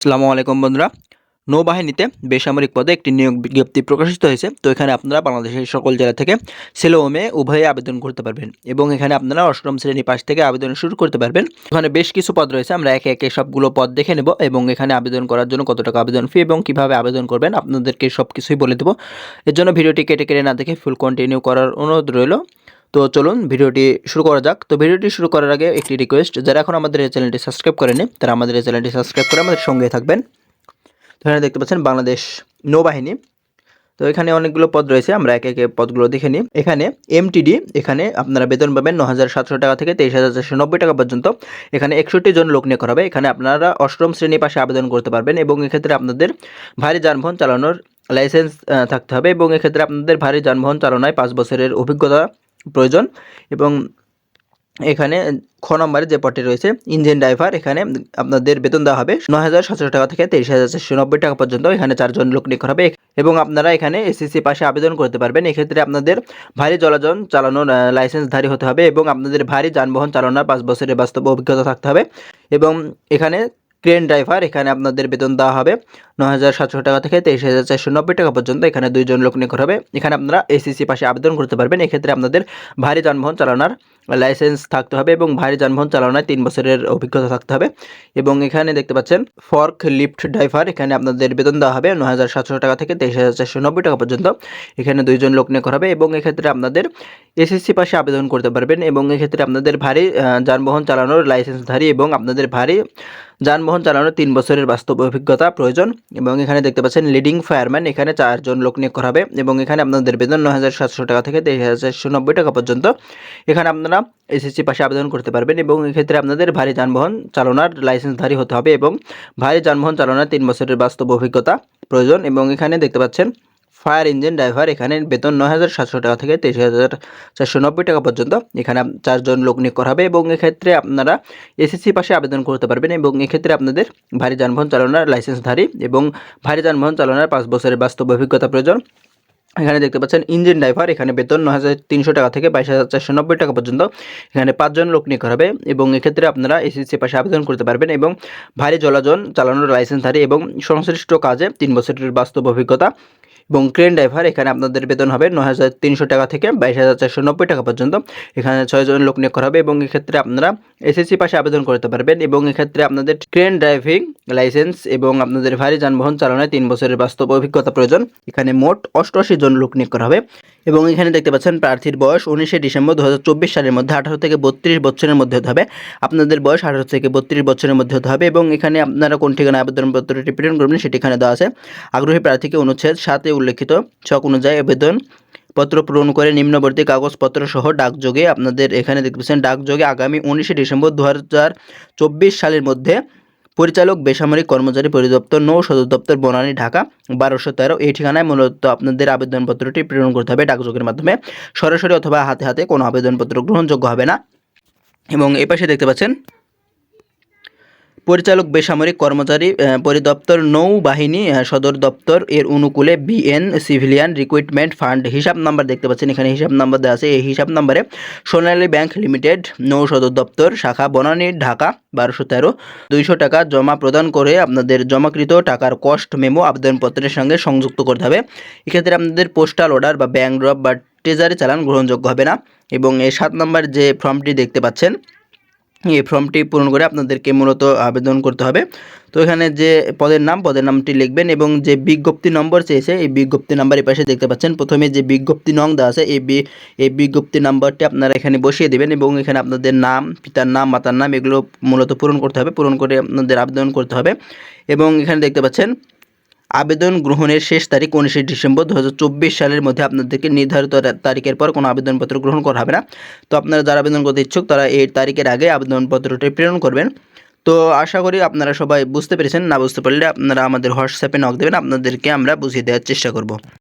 আসসালামু আলাইকুম বন্ধুরা। নৌবাহিনীতে বেসামরিক পদে একটি নিয়োগ বিজ্ঞপ্তি প্রকাশিত হয়েছে। তো এখানে আপনারা বাংলাদেশের সকল জেলা থেকে ছেলে ও মেয়ে উভয়ে আবেদন করতে পারবেন এবং এখানে আপনারা অষ্টম শ্রেণী পাশ থেকে আবেদন শুরু করতে পারবেন। এখানে বেশ কিছু পদ রয়েছে, আমরা একে একে সবগুলো পদ দেখে নেব এবং এখানে আবেদন করার জন্য কত টাকা আবেদন ফি এবং কিভাবে আবেদন করবেন আপনাদেরকে সব কিছুই বলে দেবো। এর জন্য ভিডিওটি কেটে কেটে না দেখে ফুল কন্টিনিউ করার অনুরোধ রইল। তো চলুন ভিডিওটি শুরু করা যাক। তো ভিডিওটি শুরু করার আগে একটি রিকোয়েস্ট, যারা এখন আমাদের এই চ্যানেলটি সাবস্ক্রাইব করেনি তারা আমাদের এই চ্যানেলটি সাবস্ক্রাইব করে আমাদের সঙ্গে থাকবেন। তো এখানে দেখতে পাচ্ছেন বাংলাদেশ নৌবাহিনী। তো এখানে অনেকগুলো পদ রয়েছে, আমরা একে একে পদগুলো দেখে নিই। এখানে এমটিডি, এখানে আপনারা বেতন পাবেন ৯,৭০০ টাকা থেকে ২৩,৪৯০ টাকা পর্যন্ত। এখানে ৬১ জন লোক নিয়োগ করা হবে। এখানে আপনারা অষ্টম শ্রেণী পাশে আবেদন করতে পারবেন এবং এক্ষেত্রে আপনাদের ভারী যানবাহন চালানোর লাইসেন্স থাকতে হবে এবং এক্ষেত্রে আপনাদের ভারী যানবাহন চালনায় ৫ বছরের অভিজ্ঞতা প্রয়োজন। এবং এখানে খ নম্বরে যে পদটি রয়েছে ইঞ্জিন ড্রাইভার, এখানে আপনাদের বেতন দেওয়া হবে ৯,৭০০ টাকা থেকে ২৩,৪৯০ টাকা পর্যন্ত। এখানে ৪ জন লোক নিয়োগ করা হবে এবং আপনারা এখানে এসএসসি পাশে আবেদন করতে পারবেন। এক্ষেত্রে আপনাদের ভারী জলযান চালানোর লাইসেন্সধারী হতে হবে এবং আপনাদের ভারী যানবাহন চালানোর ৫ বছরের বাস্তব অভিজ্ঞতা থাকতে হবে। এবং এখানে ক্রেন ড্রাইভার, এখানে আপনাদের বেতন দেওয়া হবে ৯,৭০০ টাকা থেকে ২৩,৪৯০ টাকা পর্যন্ত। এখানে ২ জন লোক নিয়োগ করা হবে। এখানে আপনারা এসএসসি পাশে আবেদন করতে পারবেন। এক্ষেত্রে আপনাদের ভারী যানবাহন চালানোর লাইসেন্স থাকতে হবে এবং ভারী যানবাহন চালানোয় ৩ বছরের অভিজ্ঞতা থাকতে হবে। এবং এখানে দেখতে পাচ্ছেন ফর্ক লিফট ড্রাইভার, এখানে আপনাদের বেতন দেওয়া হবে ৯,৭০০ টাকা থেকে ২৩,৪৯০ টাকা পর্যন্ত। এখানে ২ জন লোক নিয়োগ করা হবে এবং এক্ষেত্রে আপনাদের এসএসসি পাশে আবেদন করতে পারবেন এবং এক্ষেত্রে আপনাদের ভারী যানবাহন চালানোর লাইসেন্সধারী এবং আপনাদের ভারী যানবাহন চালানোর ৩ বছরের বাস্তব অভিজ্ঞতা প্রয়োজন। এবং এখানে দেখতে পাচ্ছেন লিডিং ফায়ারম্যান, এখানে ৪ জন লোক নিয়োগ করা হবে এবং এখানে আপনাদের বেতন ৯,৭০০ টাকা থেকে ২৩,৪৯০ টাকা পর্যন্ত। এখানে আপনারা এসএসসি পাশে আবেদন করতে পারবেন এবং এক্ষেত্রে আপনাদের ভারী যানবাহন চালানোর লাইসেন্সধারী হতে হবে এবং ভারী যানবাহন চালানোর ৩ বছরের বাস্তব অভিজ্ঞতা প্রয়োজন। এবং এখানে দেখতে পাচ্ছেন ফায়ার ইঞ্জিন ড্রাইভার, এখানে বেতন ৯,৭০০ টাকা থেকে ২৩,৪৯০ টাকা পর্যন্ত। এখানে ৪ জন লোক নিয়োগ করা হবে এবং এক্ষেত্রে আপনারা এসএসসি পাশে আবেদন করতে পারবেন এবং এক্ষেত্রে আপনাদের ভারী যানবাহন চালানোর লাইসেন্সধারী এবং ভারী যানবাহন চালানোর ৫ বছরের বাস্তব অভিজ্ঞতা প্রয়োজন। এখানে দেখতে পাচ্ছেন ইঞ্জিন ড্রাইভার, এখানে বেতন ৯,৩০০ টাকা থেকে ২২,৪৯০ টাকা পর্যন্ত। এখানে ৫ জন লোক নিয়োগ করা হবে এবং এক্ষেত্রে আপনারা এসএসসি পাশে আবেদন করতে পারবেন এবং ভারী জলযান চালানোর লাইসেন্সধারী এবং সংশ্লিষ্ট কাজে ৩ বছরের বাস্তব অভিজ্ঞতা। এবং ক্রেন ড্রাইভার, এখানে আপনাদের বেতন হবে ৯,৩০০ টাকা থেকে ২২,৪৯০ টাকা পর্যন্ত। এখানে ৬ জন লোক নিয়োগ করা হবে এবং এক্ষেত্রে আপনারা এসএসসি পাশে আবেদন করতে পারবেন এবং এক্ষেত্রে আপনাদের ক্রেন ড্রাইভিং লাইসেন্স এবং আপনাদের ভারী যানবাহন চালানোয় ৩ বছরের বাস্তব অভিজ্ঞতা প্রয়োজন। এখানে মোট ৮৮ জন লোক নিয়োগ করা হবে এবং এখানে দেখতে পাচ্ছেন প্রার্থীর বয়স ১৯শে ডিসেম্বর ২০২৪ সালের মধ্যে ১৮ থেকে ৩২ বছরের মধ্যে হতে হবে। আপনাদের বয়স ১৮ থেকে ৩২ বছরের মধ্যে হতে হবে এবং এখানে আপনারা কোন ঠিকানায় আবেদনপত্রটি প্রেরণ করবেন সেটি এখানে দেওয়া আছে। আগ্রহী প্রার্থীকে অনুচ্ছেদ ৭ উল্লেখিত ছক অনুযায়ী আবেদন পত্র পূরণ করে নিম্নবর্তী কাগজপত্র সহ ডাকযোগে, আপনাদের এখানে দেখতে পাচ্ছেন ডাকযোগে আগামী ১৯শে ডিসেম্বর ২০২৪ সালের মধ্যে পরিচালক বেসামরিক কর্মচারী পরিদপ্তর, নৌ সদর দপ্তর, বনানী, ঢাকা ১২১৩ এই ঠিকানায় মূলত আপনাদের আবেদনপত্রটি প্রেরণ করতে হবে ডাকযোগের মাধ্যমে। সরাসরি অথবা হাতে হাতে কোনো আবেদনপত্র গ্রহণযোগ্য হবে না। এবং এই পাশে দেখতে পাচ্ছেন পরিচালক বেসামরিক কর্মচারী পরিদপ্তর, নৌবাহিনী সদর দপ্তর এর অনুকূলে বিএন সিভিলিয়ান রিক্রুটমেন্ট ফান্ড হিসাব নাম্বার দেখতে পাচ্ছেন, এখানে হিসাব নাম্বার দেওয়া আছে। এই হিসাব নাম্বারে সোনালী ব্যাংক লিমিটেড, নৌ সদর দপ্তর, শাখা বনানী, ঢাকা ১২১৩ ২০০ টাকা জমা প্রদান করে আপনাদের জমাকৃত টাকার কস্ট মেমো আবেদনপত্রের সঙ্গে সংযুক্ত করতে হবে। এক্ষেত্রে আপনাদের পোস্টাল অর্ডার বা ব্যাংক ড্রপ বা ট্রেজারি চালান গ্রহণযোগ্য হবে না। এবং এই ৭ নম্বর যে ফর্মটি দেখতে পাচ্ছেন, এই ফর্মটি পূরণ করে আপনাদেরকে মূলত আবেদন করতে হবে। তো এখানে যে পদের নামটি লিখবেন এবং যে বিজ্ঞপ্তি নম্বর চেয়েছে এই বিজ্ঞপ্তি নাম্বারের পাশে দেখতে পাচ্ছেন প্রথমে যে বিজ্ঞপ্তি নং দেওয়া আছে এই বিজ্ঞপ্তি নাম্বারটি আপনারা এখানে বসিয়ে দেবেন এবং এখানে আপনাদের নাম, পিতার নাম, মাতার নাম এগুলো মূলত পূরণ করতে হবে। পূরণ করে আপনাদের আবেদন করতে হবে এবং এখানে দেখতে পাচ্ছেন আবেদন গ্রহণের শেষ তারিখ ১৯শে ডিসেম্বর ২০২৪ সালের মধ্যে। আপনাদেরকে নির্ধারিত তারিখের পর কোনো আবেদনপত্র গ্রহণ করা হবে না। তো আপনারা যারা আবেদন করতে ইচ্ছুক তারা এই তারিখের আগে আবেদনপত্রটি প্রেরণ করবেন। তো আশা করি আপনারা সবাই বুঝতে পেরেছেন। না বুঝতে পারলে আপনারা আমাদের হোয়াটসঅ্যাপে নক দেবেন, আপনাদেরকে আমরা বুঝিয়ে দেওয়ার চেষ্টা করব।